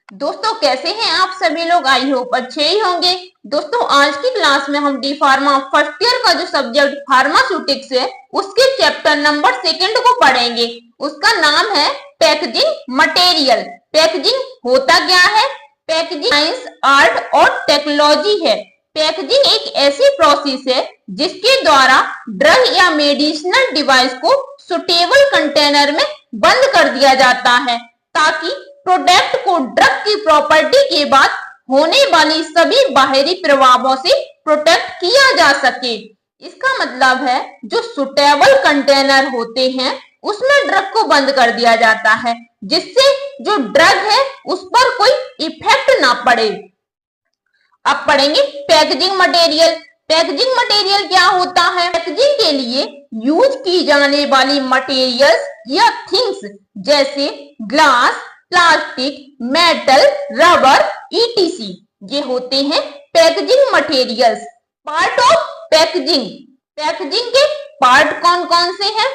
दोस्तों कैसे हैं आप सभी लोग। आई होप अच्छे ही होंगे। दोस्तों आज की क्लास में हम डी फार्मा फर्स्ट ईयर का जो सब्जेक्ट फार्मास्यूटिक्स है उसके चैप्टर नंबर 2 को पढ़ेंगे। उसका नाम है पैकेजिंग मटेरियल। पैकेजिंग होता क्या है? पैकेजिंग साइंस, आर्ट और टेक्नोलॉजी है। पैकेजिंग एक ऐसी प्रोसेस है जिसके द्वारा ड्रग या मेडिसिनल डिवाइस को सुटेबल कंटेनर में बंद कर दिया जाता है ताकि प्रोडक्ट को ड्रग की प्रॉपर्टी के बाद होने वाली सभी बाहरी प्रभावों से प्रोटेक्ट किया जा सके। इसका मतलब है जो सुटेबल कंटेनर होते हैं उसमें ड्रग को बंद कर दिया जाता है जिससे जो ड्रग है उस पर कोई इफेक्ट ना पड़े। अब पढ़ेंगे पैकेजिंग मटेरियल। पैकेजिंग मटेरियल क्या होता है? पैकेजिंग के लिए यूज की जाने वाली मटेरियल्स या थिंग्स जैसे glass, plastic, metal, rubber, etc ये होते हैं packaging materials. Part of packaging. Packaging के पार्ट कौन कौन से हैं?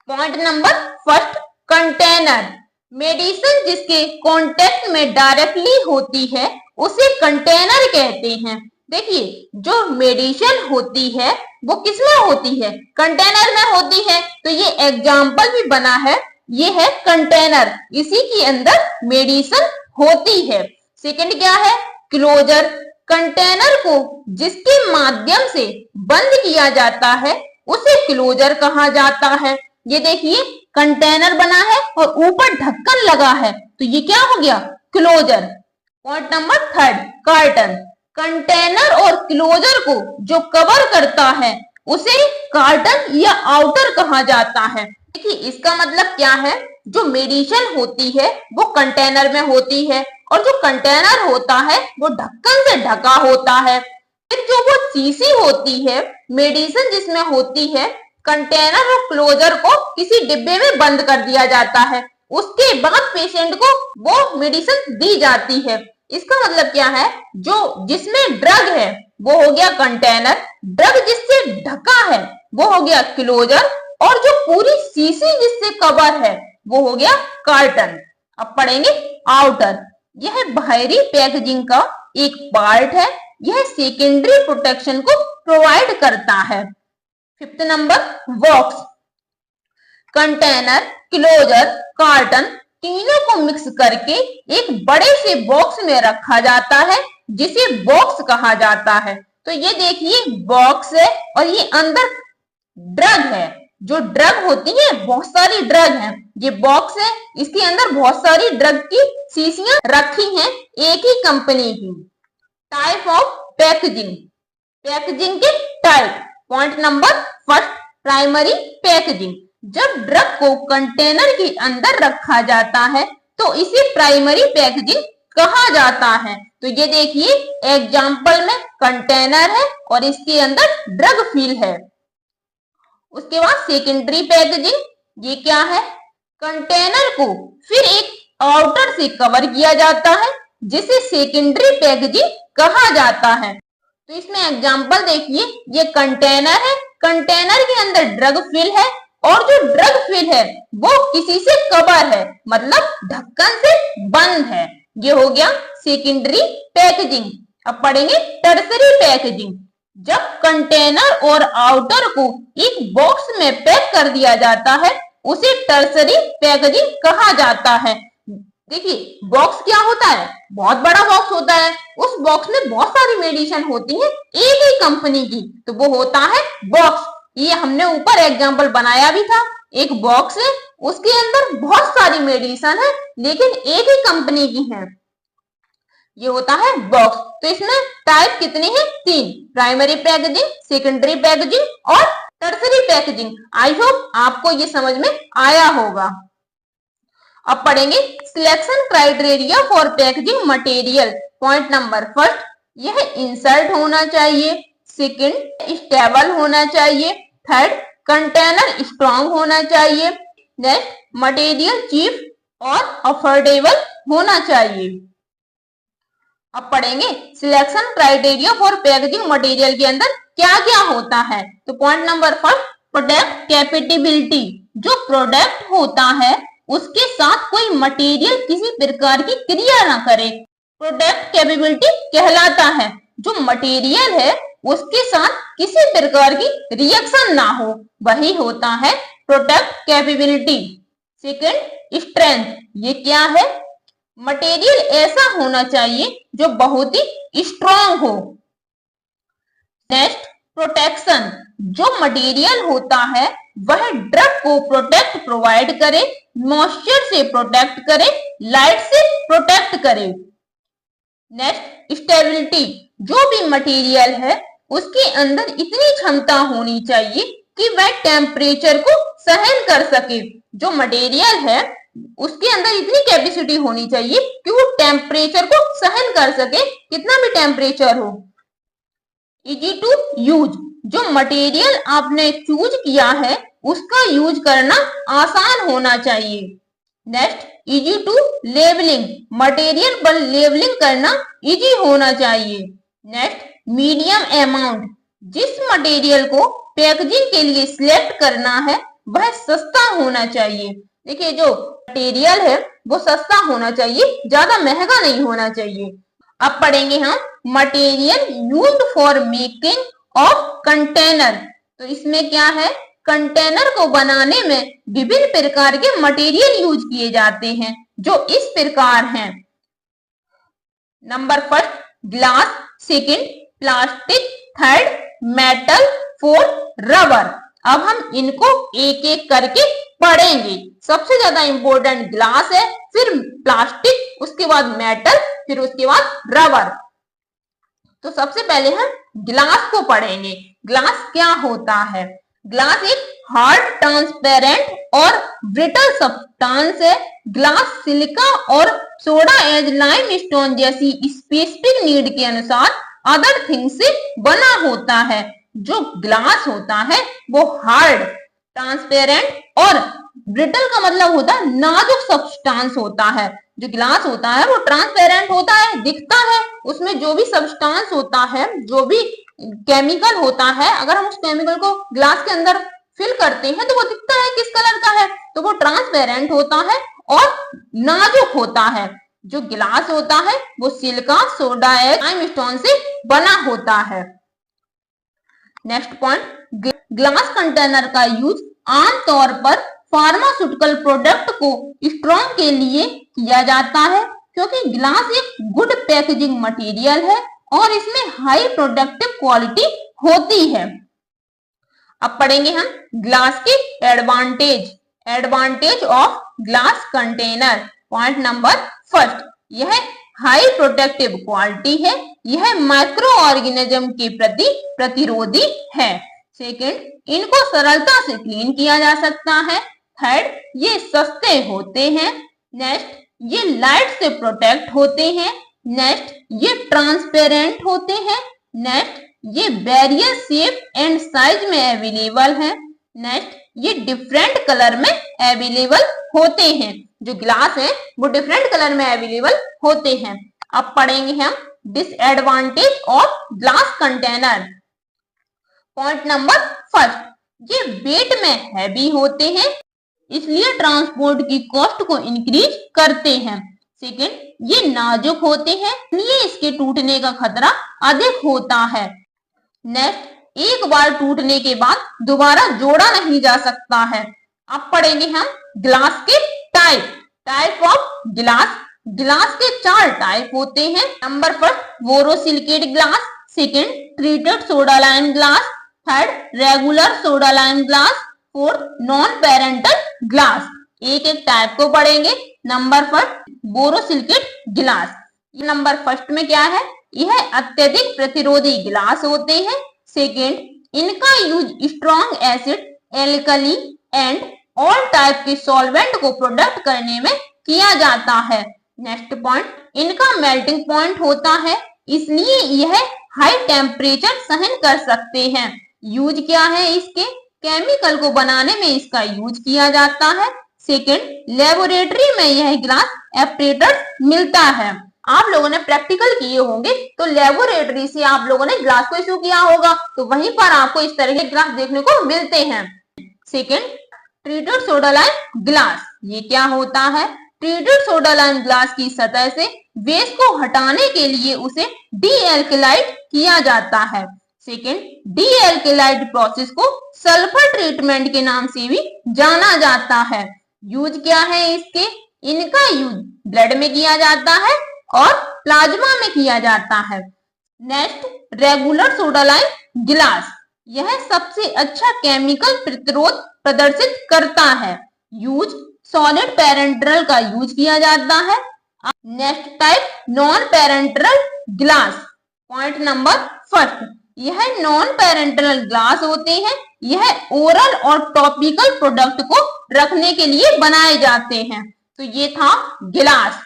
Point number first, container. Medicine जिसके कांटेक्ट में डायरेक्टली होती है उसे कंटेनर कहते हैं। देखिए जो मेडिसिन होती है वो किसमें होती है? कंटेनर में होती है। तो ये एग्जाम्पल भी बना है, ये है कंटेनर, इसी के अंदर मेडिसिन होती है। सेकंड क्या है? क्लोजर। कंटेनर को जिसके माध्यम से बंद किया जाता है उसे क्लोजर कहा जाता है। ये देखिए कंटेनर बना है और ऊपर ढक्कन लगा है तो ये क्या हो गया? Closure. Point number third, carton. Container और क्लोजर को जो कवर करता है उसे कार्टन या आउटर कहा जाता है। देखिए इसका मतलब क्या है? जो मेडिसिन होती है वो कंटेनर में होती है और जो कंटेनर होता है वो ढक्कन से ढका होता है। फिर जो वो शीशी होती है मेडिसिन जिसमें होती है, कंटेनर और क्लोजर को किसी डिब्बे में बंद कर दिया जाता है। उसके बाद पेशेंट को वो मेडिसिन दी जाती है। इसका मतलब क्या है? जो जिसमें ड्रग है वो हो गया कंटेनर, ड्रग जिससे ढका है वो हो गया क्लोजर और जो पूरी शीशी जिससे कवर है वो हो गया कार्टन। अब पढ़ेंगे आउटर। यह बाहरी पैकेजिंग का एक पार्ट है। यह सेकेंडरी प्रोटेक्शन को प्रोवाइड करता है। Fifth number, box. Container, closure, carton तीनों को मिक्स करके एक बड़े से बॉक्स में रखा जाता है जिसे बॉक्स कहा जाता है। तो ये देखिए बॉक्स है और ये अंदर ड्रग है। जो ड्रग होती है बहुत सारी ड्रग है, ये बॉक्स है, इसके अंदर बहुत सारी ड्रग की शीशियां रखी हैं एक ही कंपनी की। Type of packaging. पैकेजिंग के type. Point number first, primary packaging. जब ड्रग को कंटेनर के अंदर रखा जाता है तो इसे प्राइमरी पैकेजिंग कहा जाता है। तो ये देखिए एग्जाम्पल में कंटेनर है और इसके अंदर ड्रग फिल है। उसके बाद सेकेंडरी पैकेजिंग। ये क्या है? कंटेनर को फिर एक आउटर से कवर किया जाता है जिसे सेकेंडरी पैकेजिंग कहा जाता है। तो इसमें एग्जांपल देखिए, ये कंटेनर है, कंटेनर के अंदर ड्रग फिल है और जो ड्रग फिल है वो किसी से कवर है, मतलब ढक्कन से बंद है। ये हो गया सेकेंडरी पैकेजिंग। अब पढ़ेंगे टर्सरी पैकेजिंग। जब कंटेनर और आउटर को एक बॉक्स में पैक कर दिया जाता है उसे टर्सरी पैकेजिंग कहा जाता है। देखिए बॉक्स क्या होता है? बहुत बड़ा बॉक्स होता है। उस बॉक्स में बहुत सारी मेडिसिन होती है एक ही कंपनी की, तो वो होता है बॉक्स। ये हमने ऊपर एग्जांपल बनाया भी था। एक बॉक्स है, उसके अंदर बहुत सारी मेडिसिन है लेकिन एक ही कंपनी की है, ये होता है बॉक्स। तो इसमें टाइप कितने हैं? 3, प्राइमरी पैकेजिंग, सेकेंडरी पैकेजिंग और टर्सरी पैकेजिंग। आई होप आपको ये समझ में आया होगा। अब पढ़ेंगे selection criteria for packaging material. Point number first, यह इंसर्ट होना चाहिए। सेकंड, स्टेबल होना चाहिए। थर्ड, कंटेनर स्ट्रॉन्ग होना चाहिए। नेक्स्ट, मटेरियल चीप और अफोर्डेबल होना चाहिए। अब पढ़ेंगे selection criteria for packaging material के अंदर क्या क्या होता है। तो point number first, product capability. जो प्रोडक्ट होता है उसके साथ कोई मटेरियल किसी प्रकार की क्रिया ना करे, प्रोडक्ट कैपेबिलिटी कहलाता है। जो मटेरियल है उसके साथ किसी प्रकार की रिएक्शन ना हो, वही होता है प्रोडक्ट कैपेबिलिटी। सेकंड, स्ट्रेंथ, ये क्या है? मटेरियल ऐसा होना चाहिए जो बहुत ही स्ट्रॉन्ग हो। नेक्स्ट, प्रोटेक्शन, जो मटेरियल होता है वह ड्रग को प्रोवाइड करे, मॉइस्चर से प्रोटेक्ट करे, लाइट से प्रोटेक्ट करे। नेक्स्ट, स्टेबिलिटी, जो भी मटेरियल है उसके अंदर इतनी क्षमता होनी चाहिए कि वह टेम्परेचर को सहन कर सके। जो मटेरियल है उसके अंदर इतनी कैपेसिटी होनी चाहिए कि वो टेम्परेचर को सहन कर सके, कितना भी टेम्परेचर हो। इजी टू यूज, जो मटेरियल आपने चूज किया है उसका यूज करना आसान होना चाहिए। Next, easy to labelling, material पर लेबलिंग करना इजी होना चाहिए। नेक्स्ट, मीडियम अमाउंट, जिस मटेरियल को पैकेजिंग के लिए सिलेक्ट करना है वह सस्ता होना चाहिए। देखिए, जो मटेरियल है वो सस्ता होना चाहिए, ज्यादा महंगा नहीं होना चाहिए। अब पढ़ेंगे हम material used for making of container. तो इसमें क्या है? कंटेनर को बनाने में विभिन्न प्रकार के मटेरियल यूज किए जाते हैं, जो इस प्रकार हैं। Number first, glass, second plastic, third metal, fourth rubber. अब हम इनको एक एक करके पढ़ेंगे। सबसे ज्यादा इंपॉर्टेंट ग्लास है, फिर प्लास्टिक, उसके बाद मेटल, फिर उसके बाद रबर। तो सबसे पहले हम ग्लास को पढ़ेंगे। ग्लास क्या होता है? ग्लास एक हार्ड, ट्रांसपेरेंट और ब्रिटल सब्सटेंस है। ग्लास सिलिका और सोडा एज लाइम स्टोन जैसी स्पेसिफिक नीड के अनुसार अदर थिंग से बना होता है। जो ग्लास होता है वो हार्ड, ट्रांसपेरेंट और ब्रिटल का मतलब होता है नाजुक सब्सटेंस होता है। जो ग्लास होता है वो ट्रांसपेरेंट होता है, दिखता है, उसमें जो भी सब्सटेंस होता है, जो भी केमिकल होता है, अगर हम उस केमिकल को ग्लास के अंदर फिल करते हैं तो वो दिखता है किस कलर का है, तो वो ट्रांसपेरेंट होता है और नाजुक होता है। जो गिलास होता है वो silica, soda ash, limestone से बना होता है। नेक्स्ट पॉइंट, ग्लास कंटेनर का यूज आमतौर पर फार्मास्यूटिकल प्रोडक्ट को स्ट्रॉन्ग के लिए किया जाता है, क्योंकि ग्लास एक गुड पैकेजिंग मटेरियल है और इसमें हाई प्रोडक्टिव क्वालिटी होती है। अब पढ़ेंगे हम ग्लास के advantage of glass container. Point number first, यह हाई प्रोटेक्टिव क्वालिटी है, यह माइक्रो ऑर्गेनिज्म के प्रति प्रतिरोधी है। सेकंड, इनको सरलता से क्लीन किया जा सकता है। थर्ड, ये सस्ते होते हैं। नेक्स्ट, ये लाइट से प्रोटेक्ट होते हैं। नेक्स्ट, ये ट्रांसपेरेंट होते हैं। नेक्स्ट, ये वेरियस शेप एंड साइज में अवेलेबल है। नेक्स्ट, ये डिफरेंट कलर में अवेलेबल होते हैं। जो ग्लास है वो डिफरेंट कलर में अवेलेबल होते हैं। अब पढ़ेंगे हम disadvantage of glass container. Point number first, ये वेट में हैवी होते हैं, इसलिए ट्रांसपोर्ट की कॉस्ट को इंक्रीज करते हैं। सेकंड, ये नाजुक होते हैं, इसलिए इसके टूटने का खतरा अधिक होता है। नेक्स्ट, एक बार टूटने के बाद दोबारा जोड़ा नहीं जा सकता है। अब पढ़ेंगे हम ग्लास के टाइप ऑफ ग्लास। ग्लास के 4 टाइप होते हैं। Number first, borosilicate glass. Second, treated soda lime glass. Third, regular soda lime glass. Fourth, non parental glass. एक एक टाइप को पढ़ेंगे। Number first, borosilicate glass. Number first में क्या है? यह अत्यधिक प्रतिरोधी ग्लास होते हैं। सेकेंड, इनका use strong acid, alkali and all type के सॉल्वेंट को प्रोडक्ट करने में किया जाता है। नेक्स्ट पॉइंट, इनका मेल्टिंग पॉइंट होता है, इसलिए यह हाई टेम्परेचर सहन कर सकते हैं। यूज क्या है इसके? केमिकल को बनाने में इसका यूज किया जाता है। सेकेंड, लेबोरेटरी में यह ग्लास एपरेटर्स मिलता है। आप लोगों ने प्रैक्टिकल किए होंगे तो लेबोरेटरी से आप लोगों ने ग्लास को इशू किया होगा, तो वहीं पर आपको इस तरह के ग्लास देखने को मिलते हैं। Second, treated soda lime glass, ये क्या होता है? ट्रीटेड सोडा लाइम ग्लास की सतह से बेस को हटाने के लिए उसे डीएल्केलाइट किया जाता है। सेकेंड, डीएल्केलाइट प्रोसेस को सल्फर ट्रीटमेंट के नाम से भी जाना जाता है। यूज क्या है इसके? इनका यूज ब्लड में किया जाता है और प्लाज्मा में किया जाता है। Next, regular soda lime glass, यह सबसे अच्छा केमिकल प्रतिरोध प्रदर्शित करता है। यूज सॉलिड पेरेंटरल का यूज किया जाता है। Next type, non parenteral glass. Point number first, यह नॉन पेरेंटरल ग्लास होते हैं। यह ओरल और टॉपिकल प्रोडक्ट को रखने के लिए बनाए जाते हैं। तो ये था गिलास।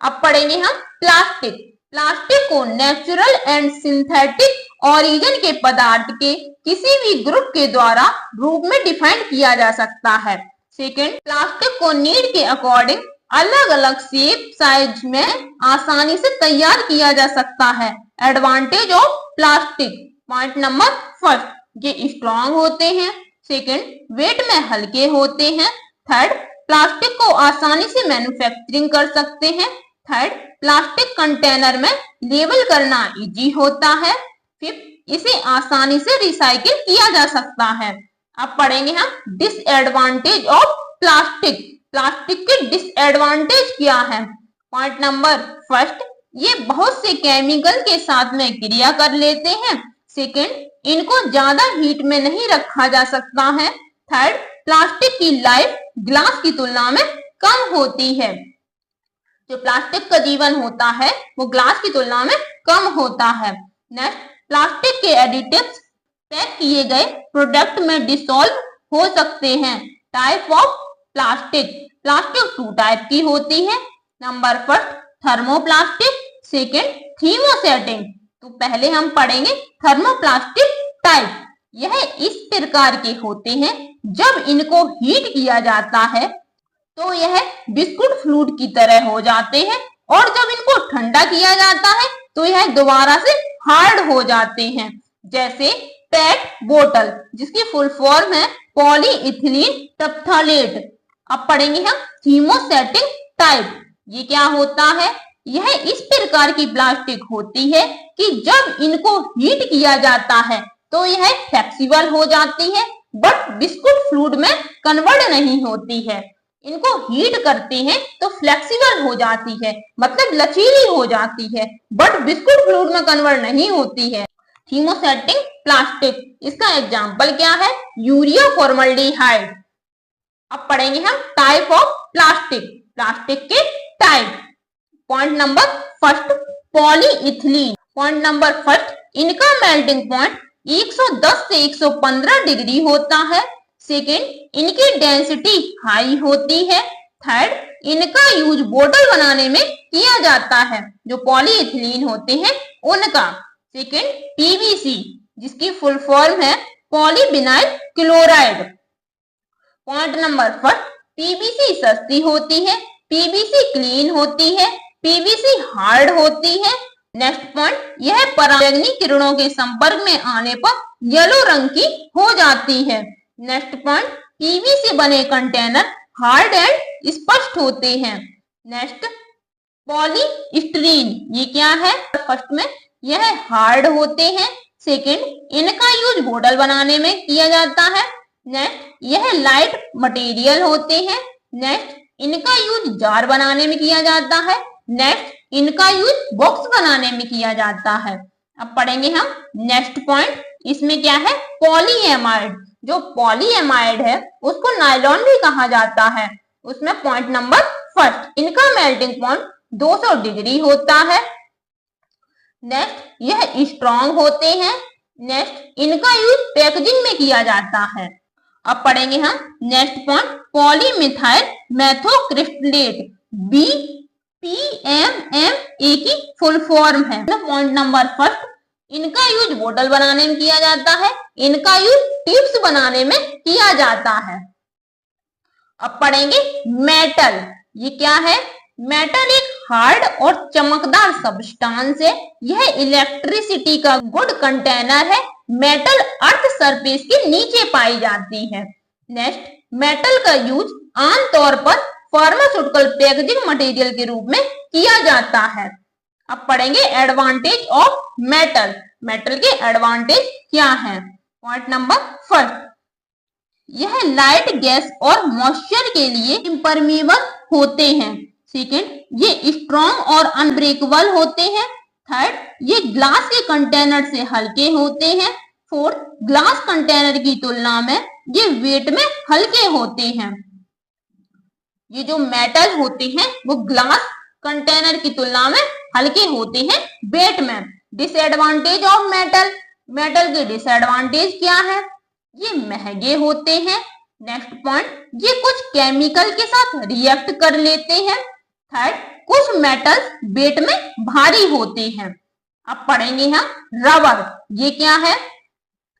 अब पढ़ेंगे हम प्लास्टिक। प्लास्टिक को नेचुरल एंड सिंथेटिक ओरिजिन के पदार्थ के किसी भी ग्रुप के द्वारा रूप में डिफाइन किया जा सकता है। सेकेंड, प्लास्टिक को नीड के अकॉर्डिंग अलग अलग शेप साइज में आसानी से तैयार किया जा सकता है। Advantage of plastic. Point number first, ये स्ट्रॉन्ग होते हैं। सेकेंड, वेट में हल्के होते हैं। थर्ड, प्लास्टिक को आसानी से मैन्युफैक्चरिंग कर सकते हैं। थर्ड, प्लास्टिक कंटेनर में लेबल करना इजी होता है। फिफ्थ, इसे आसानी से रिसाइकिल किया जा सकता है। अब पढ़ेंगे हम डिसएडवांटेज ऑफ प्लास्टिक। प्लास्टिक के डिसएडवांटेज क्या है? पॉइंट नंबर फर्स्ट, ये बहुत से केमिकल के साथ में क्रिया कर लेते हैं। सेकेंड, इनको ज्यादा हीट में नहीं रखा जा सकता है। थर्ड, प्लास्टिक की लाइफ ग्लास की तुलना में कम होती है। जो प्लास्टिक का जीवन होता है वो ग्लास की तुलना में कम होता है। नेक्स्ट, प्लास्टिक के एडिटिव्स पैक किए गए प्रोडक्ट में डिसॉल्व हो सकते हैं। Type of plastic. Plastic two type की होती है। Number first, thermoplastic. Second, thermosetting. तो पहले हम पढ़ेंगे थर्मोप्लास्टिक टाइप। यह इस प्रकार के होते हैं, जब इनको हीट किया जाता है तो यह बिस्कुट फ्लूइड की तरह हो जाते हैं और जब इनको ठंडा किया जाता है तो यह दोबारा से हार्ड हो जाते हैं। जैसे पेट बोतल, जिसकी फुल फॉर्म है पॉलीइथिलीन टप्थालेट। अब पढ़ेंगे हम थीमोसेटिंग टाइप। ये क्या होता है? यह इस प्रकार की प्लास्टिक होती है कि जब इनको हीट किया जाता है तो यह फ्लेक्सिबल हो जाती है, बट बिस्कुट फ्लूइड में कन्वर्ट नहीं होती है। इनको हीट करते हैं तो फ्लेक्सिबल हो जाती है, मतलब लचीली हो जाती है, बट बिस्कुट फ्लूइड में कन्वर्ट नहीं होती है। थीमोसेटिंग प्लास्टिक, इसका एग्जाम्पल क्या है? Urea formaldehyde. अब पढ़ेंगे हम टाइप ऑफ प्लास्टिक। प्लास्टिक के type. Point number first, polyethylene. Point number first, इनका मेल्टिंग पॉइंट 110 से 115 डिग्री होता है। सेकेंड, इनकी डेंसिटी हाई होती है। थर्ड, इनका यूज बोतल बनाने में किया जाता है, जो पॉलीइथिलीन होते हैं उनका। सेकेंड, पीवीसी, जिसकी फुल फॉर्म है polyvinyl chloride. Point number first, PVC सस्ती होती है, पीवीसी क्लीन होती है, पीवीसी हार्ड होती है। नेक्स्ट पॉइंट, यह पराबैंगनी किरणों के संपर्क में आने पर येलो रंग की हो जाती है। नेक्स्ट पॉइंट, पीवीसी बने कंटेनर हार्ड एंड स्पष्ट होते हैं। नेक्स्ट, पॉलीस्टीरीन, ये क्या है? फर्स्ट में यह हार्ड होते हैं। सेकेंड, इनका यूज बोतल बनाने में किया जाता है। नेक्स्ट, यह लाइट मटेरियल होते हैं। नेक्स्ट, इनका यूज जार बनाने में किया जाता है। नेक्स्ट, इनका यूज बॉक्स बनाने में किया जाता है। अब पढ़ेंगे हम नेक्स्ट पॉइंट। इसमें क्या है? पॉलीएमाइड। जो पॉलीएमाइड है उसको नायलॉन भी कहा जाता है। उसमें पॉइंट नंबर फर्स्ट, इनका मेल्टिंग पॉइंट 200 डिग्री होता है। नेक्स्ट, यह स्ट्रॉन्ग होते हैं। नेक्स्ट, इनका यूज पैकेजिंग में किया जाता है। अब पढ़ेंगे हम नेक्स्ट पॉइंट, पॉलीमिथाइल मेथोक्रिस्टलेट। BPMMA की फुल फॉर्म है। पॉइंट नंबर फर्स्ट, इनका यूज बोतल बनाने में किया जाता है। इनका यूज टिप्स बनाने में किया जाता है। अब पढ़ेंगे मेटल। ये क्या है? मेटल एक हार्ड और चमकदार सब्सटेंस है। यह इलेक्ट्रिसिटी का गुड कंटेनर है। मेटल अर्थ सरफेस के नीचे पाई जाती है। नेक्स्ट, मेटल का यूज आमतौर पर फार्मास्यूटिकल पैकेजिंग मटेरियल के रूप में किया जाता है। अब पढ़ेंगे एडवांटेज ऑफ मेटल। मेटल के एडवांटेज क्या है? पॉइंट नंबर फर्स्ट, यह लाइट, गैस और मॉइस्चर के लिए इम्परमेबल होते हैं। सेकेंड, ये स्ट्रॉन्ग और अनब्रेकेबल होते हैं। थर्ड, ये ग्लास के कंटेनर से हल्के होते हैं। फोर्थ, ग्लास कंटेनर की तुलना में ये वेट में हल्के होते हैं। ये जो मेटल होते हैं वो ग्लास कंटेनर की तुलना में हल्के होते हैं वेट में। डिसएडवांटेज ऑफ मेटल, मेटल के डिसएडवांटेज क्या है? ये महंगे होते हैं। नेक्स्ट पॉइंट, ये कुछ केमिकल के साथ रिएक्ट कर लेते हैं। थर्ड, कुछ मेटल्स वेट में भारी होते हैं। अब पढ़ेंगे हम रबर। ये क्या है?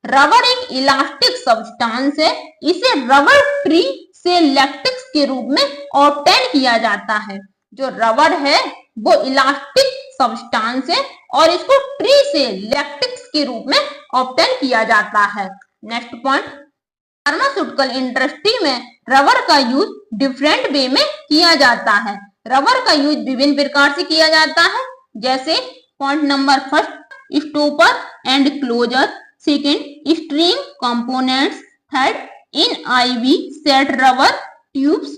रबर एक इलास्टिक सब्सटेंस है। इसे रबर ट्री से लैटेक्स के रूप में ऑब्टेन किया जाता है। जो रबर है वो इलास्टिक सब्सटेंस है और इसको ट्री से लैटेक्स के रूप में ऑब्टेन किया जाता है। नेक्स्ट पॉइंट, फार्मास्यूटिकल इंडस्ट्री में रबर का यूज डिफरेंट वे में किया जाता है। रबर का यूज विभिन्न प्रकार से किया जाता है, जैसे point number first, stopper and closure. Second, string components. Third, in IV set rubber tubes.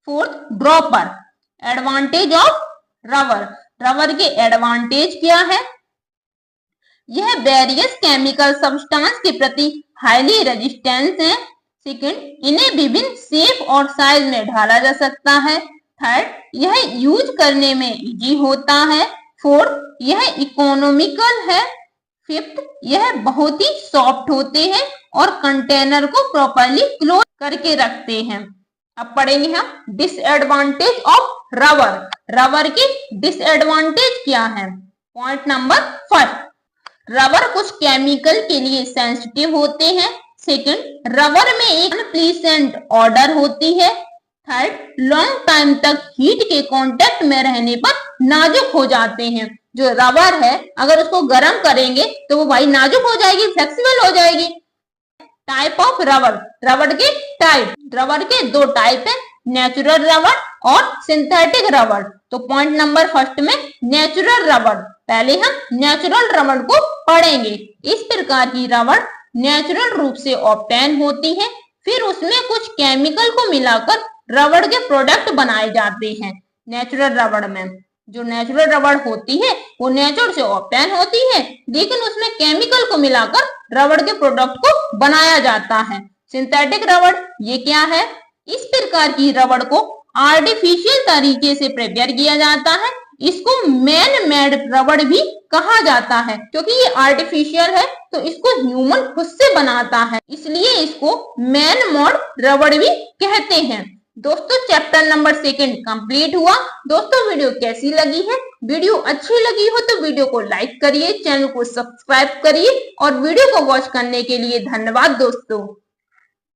Fourth, dropper. Advantage of rubber, rubber के एडवांटेज क्या है? यह वेरियस केमिकल सब्सटेंस के प्रति हाईली रेजिस्टेंस है। सेकेंड, इन्हें विभिन्न शेप और साइज में ढाला जा सकता है। थर्ड, यह यूज करने में इजी होता है। फोर्थ, यह इकोनॉमिकल है। फिफ्थ, यह बहुत ही सॉफ्ट होते हैं और कंटेनर को प्रॉपर्ली क्लोज करके रखते हैं। अब पढ़ेंगे हम डिसएडवांटेज ऑफ रबर। रबर के डिसएडवांटेज क्या है? पॉइंट नंबर फर्स्ट, रबर कुछ केमिकल के लिए सेंसिटिव होते हैं। सेकंड, रबर में एक अनप्लीजेंट ऑडर होती है। थर्ड, लॉन्ग टाइम तक हीट के कांटेक्ट में रहने पर नाजुक हो जाते हैं। जो रबर है अगर उसको गर्म करेंगे तो वो भाई नाजुक हो जाएगी, फ्लेक्सिबल हो जाएगी। टाइप ऑफ रबर, रबर के टाइप, रबर के दो टाइप है, नेचुरल रबर और सिंथेटिक रबर। तो पॉइंट नंबर फर्स्ट में नेचुरल रबर, पहले हम नेचुरल रबर को पढ़ेंगे। इस प्रकार की रबर नेचुरल रूप से ऑब्टेन होती है, फिर उसमें कुछ केमिकल को मिलाकर रबर के प्रोडक्ट बनाए जाते हैं। नेचुरल रबर में जो नेचुरल रबर होती है वो नेचर से ऑब्टेन होती है, लेकिन उसमें केमिकल को मिलाकर रबर के प्रोडक्ट को बनाया जाता है। सिंथेटिक रबर ये क्या है? इस प्रकार की रबर को आर्टिफिशियल तरीके से प्रिपेयर किया जाता है। इसको मैन मेड रबर भी कहा जाता है, क्योंकि ये आर्टिफिशियल है तो इसको ह्यूमन खुद से बनाता है, इसलिए इसको मैन मेड रबर भी कहते हैं। दोस्तों, चैप्टर नंबर 2 कंप्लीट हुआ। दोस्तों, वीडियो कैसी लगी है? वीडियो अच्छी लगी हो तो वीडियो को लाइक करिए, चैनल को सब्सक्राइब करिए और वीडियो को वॉच करने के लिए धन्यवाद दोस्तों।